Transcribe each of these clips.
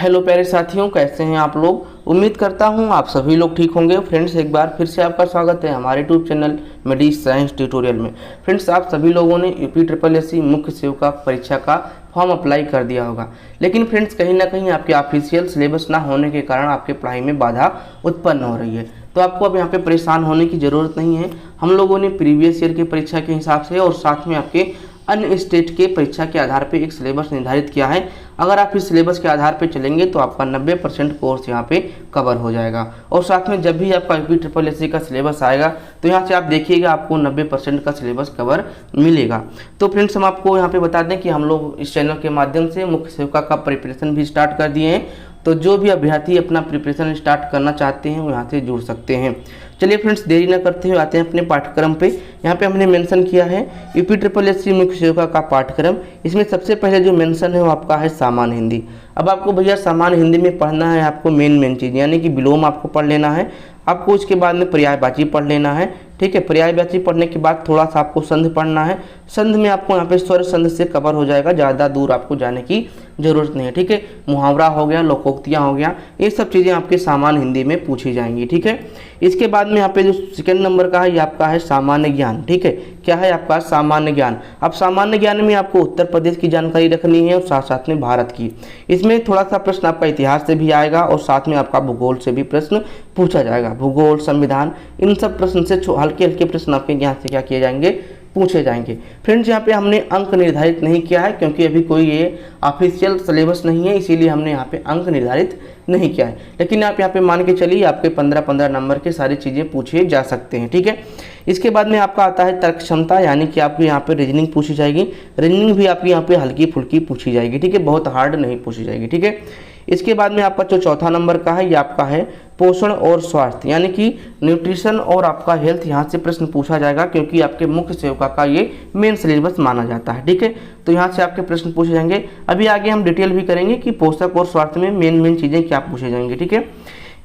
Hello प्यारे साथियों, कैसे हैं आप लोग। उम्मीद करता हूं आप सभी लोग ठीक होंगे। फ्रेंड्स, एक बार फिर से आपका स्वागत है हमारे यूट्यूब चैनल मेडी साइंस ट्यूटोरियल में। फ्रेंड्स, आप सभी लोगों ने UPSSC मुख्य सेविका परीक्षा का फॉर्म अप्लाई कर दिया होगा, लेकिन फ्रेंड्स कहीं ना कहीं आपके ऑफिशियल सिलेबस ना होने के कारण आपके पढ़ाई में बाधा उत्पन्न हो रही है। तो आपको अब यहाँ पे परेशान होने की ज़रूरत नहीं है। हम लोगों ने प्रीवियस ईयर की परीक्षा के हिसाब से और साथ में आपके अन्य स्टेट के परीक्षा के आधार पे एक सिलेबस निर्धारित किया है। अगर आप इस सिलेबस के आधार पे चलेंगे तो आपका 90% कोर्स यहाँ पे कवर हो जाएगा। और साथ में जब भी आपका UPSSC का सिलेबस आएगा तो यहाँ से आप देखिएगा आपको 90% का सिलेबस कवर मिलेगा। तो फ्रेंड्स, हम आपको यहाँ पे बता दें कि हम लोग इस चैनल के माध्यम से मुख्य सेविका का प्रिपरेशन भी स्टार्ट कर दिए हैं। तो जो भी अभ्यर्थी अपना प्रिपरेशन स्टार्ट करना चाहते हैं वो यहाँ से जुड़ सकते हैं। चलिए फ्रेंड्स, देरी न करते हुए आते हैं अपने पाठ्यक्रम पे। यहाँ पे हमने मेंशन किया है UPSSC मुख्य सेविका का पाठ्यक्रम। इसमें सबसे पहले जो मेंशन है वो आपका है सामान्य हिंदी। अब आपको भैया सामान्य हिंदी में पढ़ना है आपको मेन चीज़, यानी कि विलोम आपको पढ़ लेना है। आपको इसके बाद में पर्यायवाची पढ़ लेना है। ठीक है, पर्यायवाची पढ़ने के बाद थोड़ा सा आपको संध पढ़ना है। संध में आपको यहाँ पे स्वर संध से कवर हो जाएगा, ज़्यादा दूर आपको जाने की जरूरत नहीं है। ठीक है, मुहावरा हो गया, लोकोक्तियाँ हो गया, ये सब चीज़ें आपके सामान्य हिंदी में पूछी जाएंगी। ठीक है, इसके बाद में यहाँ पे जो सेकंड नंबर का है ये आपका है सामान्य ज्ञान। ठीक है, क्या है आपका सामान्य ज्ञान। अब सामान्य ज्ञान में आपको उत्तर प्रदेश की जानकारी रखनी है और साथ साथ में भारत की। इसमें थोड़ा सा प्रश्न आपका इतिहास से भी आएगा और साथ में आपका भूगोल से भी प्रश्न पूछा जाएगा। भूगोल, संविधान, इन सब प्रश्न से हल्के हल्के प्रश्न आपके यहाँ से क्या किए जाएंगे, पूछे जाएंगे। फ्रेंड्स, यहाँ पे हमने अंक निर्धारित नहीं किया है क्योंकि अभी कोई ये ऑफिशियल सिलेबस नहीं है, इसीलिए हमने यहाँ पे अंक निर्धारित नहीं किया है। लेकिन आप यहाँ पे मान के चलिए आपके 15-15 नंबर के सारी चीज़ें पूछे जा सकते हैं। ठीक है, इसके बाद में आपका आता है तर्क क्षमता, यानी कि आपको यहाँ पे रीजनिंग पूछी जाएगी। रीजनिंग भी आपकी यहाँ पे हल्की फुल्की पूछी जाएगी। ठीक है, बहुत हार्ड नहीं पूछी जाएगी। ठीक है, इसके बाद में आपका जो चौथा नंबर का है ये आपका है पोषण और स्वास्थ्य, यानी कि न्यूट्रिशन और आपका हेल्थ। यहाँ से प्रश्न पूछा जाएगा क्योंकि आपके मुख्य सेविका का ये मेन सिलेबस माना जाता है। ठीक है, तो यहाँ से आपके प्रश्न पूछे जाएंगे। अभी आगे हम डिटेल भी करेंगे कि पोषक और स्वास्थ्य में मेन चीज़ें क्या पूछे जाएंगे। ठीक है,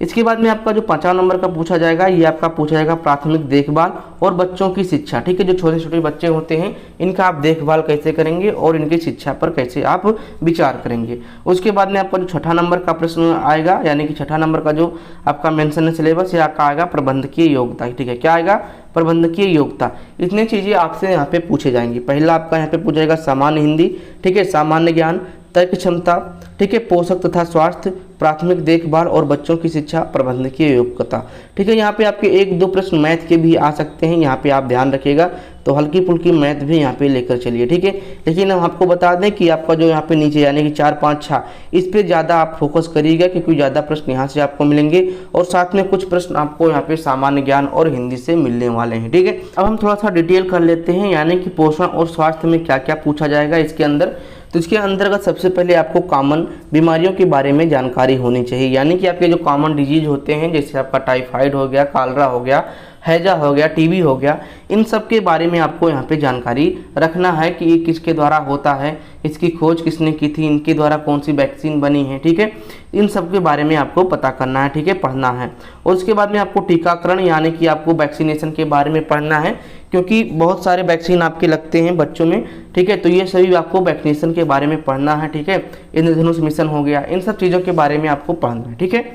इसके बाद में आपका जो 5वां नंबर का पूछा जाएगा ये आपका पूछा जाएगा प्राथमिक देखभाल और बच्चों की शिक्षा। ठीक है, जो छोटे छोटे बच्चे होते हैं इनका आप देखभाल कैसे करेंगे और इनकी शिक्षा पर कैसे आप विचार करेंगे। उसके बाद में आपका जो 6ठा नंबर का प्रश्न आएगा, यानी कि 6ठा नंबर का जो आपका मेंशन है सिलेबस, ये आपका आएगा प्रबंधकीय योग्यता। ठीक है, क्या आएगा, प्रबंधकीय योग्यता। इतनी चीज़ें आपसे यहाँ पे पूछे जाएंगी। पहला आपका यहाँ पे पूछा जाएगा सामान्य हिंदी। ठीक है, सामान्य ज्ञान, तर्क क्षमता, ठीक है, पोषक तथा स्वास्थ्य, प्राथमिक देखभाल और बच्चों की शिक्षा, प्रबंधकीय योग्यता। ठीक है, यहाँ पे आपके 1-2 प्रश्न मैथ के भी आ सकते हैं, यहाँ पे आप ध्यान रखिएगा। तो हल्की फुल्की मैथ भी यहाँ पे लेकर चलिए। ठीक है, लेकिन हम आपको बता दें कि आपका जो यहाँ पे नीचे यानी कि 4, 5, 6 इस पे ज़्यादा आप फोकस करिएगा क्योंकि ज़्यादा प्रश्न यहाँ से आपको मिलेंगे और साथ में कुछ प्रश्न आपको यहाँ पे सामान्य ज्ञान और हिंदी से मिलने वाले हैं। ठीक है, अब हम थोड़ा सा डिटेल कर लेते हैं, यानी कि पोषण और स्वास्थ्य में क्या क्या पूछा जाएगा इसके अंदर। तो इसके अंतर्गत सबसे पहले आपको कॉमन बीमारियों के बारे में जानकारी होनी चाहिए, यानी कि आपके जो कॉमन डिजीज होते हैं जैसे आपका टाइफाइड हो गया, कॉलरा हो गया, हैजा हो गया, टीबी हो गया, इन सब के बारे में आपको यहाँ पे जानकारी रखना है कि ये किसके द्वारा होता है, इसकी खोज किसने की थी, इनके द्वारा कौन सी वैक्सीन बनी है। ठीक है, इन सब के बारे में आपको पता करना है। ठीक है, पढ़ना है। और उसके बाद में आपको टीकाकरण यानी कि आपको वैक्सीनेशन के बारे में पढ़ना है क्योंकि बहुत सारे वैक्सीन आपके लगते हैं बच्चों में। ठीक है, तो ये सभी आपको वैक्सीनेशन के बारे में पढ़ना है। ठीक है, इंद्रधनुष मिशन हो गया, इन सब चीज़ों के बारे में आपको पढ़ना है। ठीक है,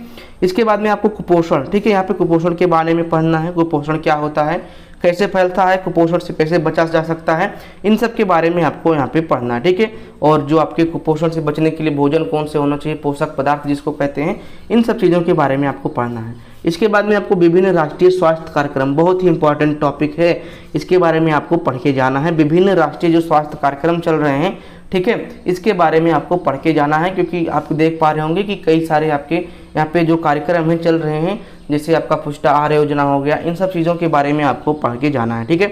इसके बाद में आपको कुपोषण, ठीक है, यहाँ पे कुपोषण के बारे में पढ़ना है। कुपोषण क्या होता है, कैसे फैलता है, कुपोषण से कैसे बचा जा सकता है, इन सब के बारे में आपको यहाँ पे पढ़ना है। ठीक है, और जो आपके कुपोषण से बचने के लिए भोजन कौन से होना चाहिए, पोषक पदार्थ जिसको कहते हैं, इन सब चीज़ों के बारे में आपको पढ़ना है। इसके बाद में आपको विभिन्न राष्ट्रीय स्वास्थ्य कार्यक्रम, बहुत ही इंपॉर्टेंट टॉपिक है, इसके बारे में आपको पढ़ के जाना है। विभिन्न राष्ट्रीय जो स्वास्थ्य कार्यक्रम चल रहे हैं, ठीक है, इसके बारे में आपको पढ़ के जाना है क्योंकि आप देख पा रहे होंगे कि कई सारे आपके यहाँ पे जो कार्यक्रम हैं चल रहे हैं, जैसे आपका पुष्टाहार योजना हो गया, इन सब चीज़ों के बारे में आपको पढ़ के जाना है। ठीक है,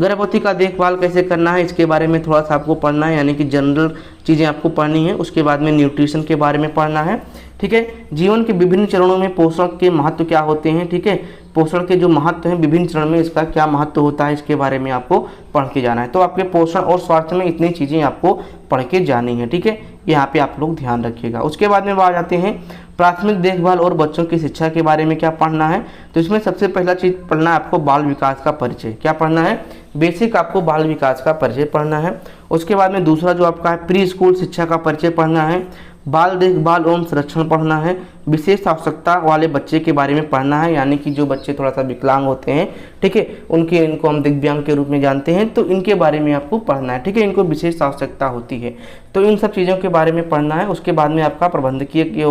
गर्भवती का देखभाल कैसे करना है इसके बारे में थोड़ा सा आपको पढ़ना है, यानी कि जनरल चीज़ें आपको पढ़नी है। उसके बाद में न्यूट्रिशन के बारे में पढ़ना है। ठीक है, जीवन के विभिन्न चरणों में पोषण के महत्व क्या होते हैं। ठीक है, पोषण के जो महत्व हैं विभिन्न चरण में इसका क्या महत्व होता है, इसके बारे में आपको पढ़ के जाना है। तो आपके पोषण और स्वास्थ्य में इतनी चीज़ें आपको पढ़ के जानी है। ठीक है, यहाँ पे आप लोग ध्यान रखिएगा। उसके बाद में आ जाते हैं प्राथमिक देखभाल और बच्चों की शिक्षा के बारे में क्या पढ़ना है। तो इसमें सबसे पहला चीज़ पढ़ना है आपको बाल विकास का परिचय। क्या पढ़ना है, बेसिक आपको बाल विकास का परिचय पढ़ना है। उसके बाद में दूसरा जो आपका है प्री स्कूल शिक्षा का परिचय पढ़ना है। बाल देखभाल एवं संरक्षण पढ़ना है, विशेष आवश्यकता वाले बच्चे के बारे में पढ़ना है, यानी कि जो बच्चे थोड़ा सा विकलांग होते हैं, ठीक है, इनको हम दिव्यांग के रूप में जानते हैं, तो इनके बारे में आपको पढ़ना है, ठीक है, इनको विशेष आवश्यकता होती है, तो इन सब चीज़ों के बारे में पढ़ना है। उसके बाद में आपका प्रबंधकीय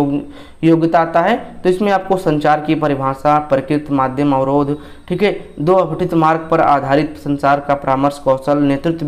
योग्यता आता है, तो इसमें आपको संचार की परिभाषा, प्रकृत माध्यम अवरोध, ठीक है, 2 अघटित मार्ग पर आधारित संचार का परामर्श कौशल, नेतृत्व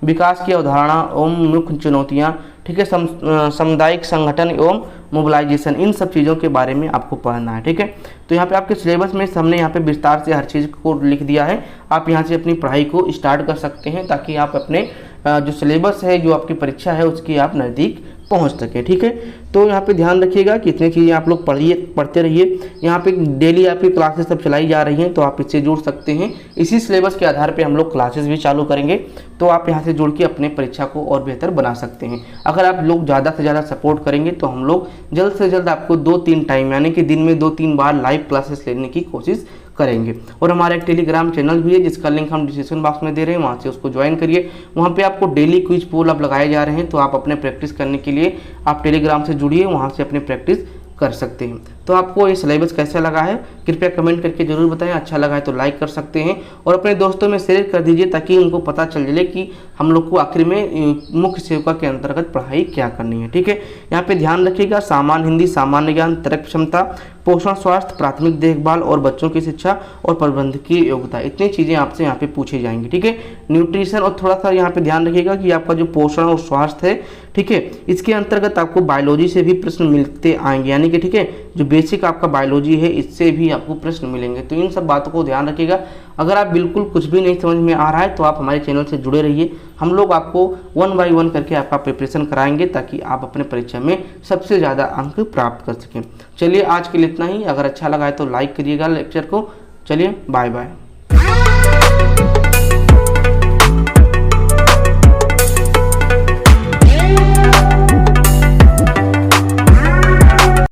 विकास की अवधारणा एवं मुख्य चुनौतियाँ, ठीक है, सामुदायिक संगठन एवं मोबिलाइजेशन, इन सब चीज़ों के बारे में आपको पढ़ना है, ठीक है। तो यहाँ पे आपके सिलेबस में हमने यहाँ पे विस्तार से हर चीज़ को लिख दिया है, आप यहाँ से अपनी पढ़ाई को स्टार्ट कर सकते हैं ताकि आप अपने जो सिलेबस है, जो आपकी परीक्षा है, उसकी आप नज़दीक पहुंच सके, ठीक है। तो यहाँ पे ध्यान रखिएगा कि इतनी चीज़ें आप लोग पढ़ते रहिए। यहाँ पे डेली आपकी क्लासेस सब चलाई जा रही हैं, तो आप इससे जुड़ सकते हैं। इसी सिलेबस के आधार पे हम लोग क्लासेस भी चालू करेंगे, तो आप यहाँ से जुड़ के अपने परीक्षा को और बेहतर बना सकते हैं। अगर आप लोग ज़्यादा से ज़्यादा सपोर्ट करेंगे तो हम लोग जल्द से जल्द आपको 2-3 टाइम, यानी कि दिन में 2-3 बार लाइव क्लासेस लेने की कोशिश करेंगे। और हमारा एक टेलीग्राम चैनल भी है जिसका लिंक हम डिस्क्रिप्शन बॉक्स में दे रहे हैं, वहाँ से उसको ज्वाइन करिए। वहाँ पे आपको डेली क्विज पोल अब लगाए जा रहे हैं, तो आप अपने प्रैक्टिस करने के लिए आप टेलीग्राम से जुड़िए, वहाँ से अपनी प्रैक्टिस कर सकते हैं। तो आपको ये सिलेबस कैसा लगा है कृपया कमेंट करके जरूर बताएं। अच्छा लगा है तो लाइक कर सकते हैं और अपने दोस्तों में शेयर कर दीजिए ताकि उनको पता चल जाए कि हम लोग को आखिर में मुख्य सेविका के अंतर्गत पढ़ाई क्या करनी है, ठीक है। यहाँ पे ध्यान रखिएगा, सामान्य हिंदी, सामान्य ज्ञान, तर्क क्षमता, पोषण, स्वास्थ्य, प्राथमिक देखभाल और बच्चों की शिक्षा और प्रबंधकीय योग्यता, इतनी चीज़ें आपसे यहाँ पे पूछी जाएंगी, ठीक है। न्यूट्रिशन और थोड़ा सा यहाँ पे ध्यान रखिएगा कि आपका जो पोषण और स्वास्थ्य है, ठीक है, इसके अंतर्गत आपको बायोलॉजी से भी प्रश्न मिलते आएंगे, यानी कि ठीक है, जो बेसिक आपका बायोलॉजी है इससे भी आपको प्रश्न मिलेंगे। तो इन सब बातों को ध्यान रखिएगा। अगर आप बिल्कुल कुछ भी नहीं समझ में आ रहा है तो आप हमारे चैनल से जुड़े रहिए, हम लोग आपको 1 बाय 1 करके आपका प्रिपरेशन कराएंगे ताकि आप अपने परीक्षा में सबसे ज़्यादा अंक प्राप्त कर सकें। चलिए आज के लिए इतना ही। अगर अच्छा लगा है तो लाइक करिएगा लेक्चर को। चलिए बाय बाय।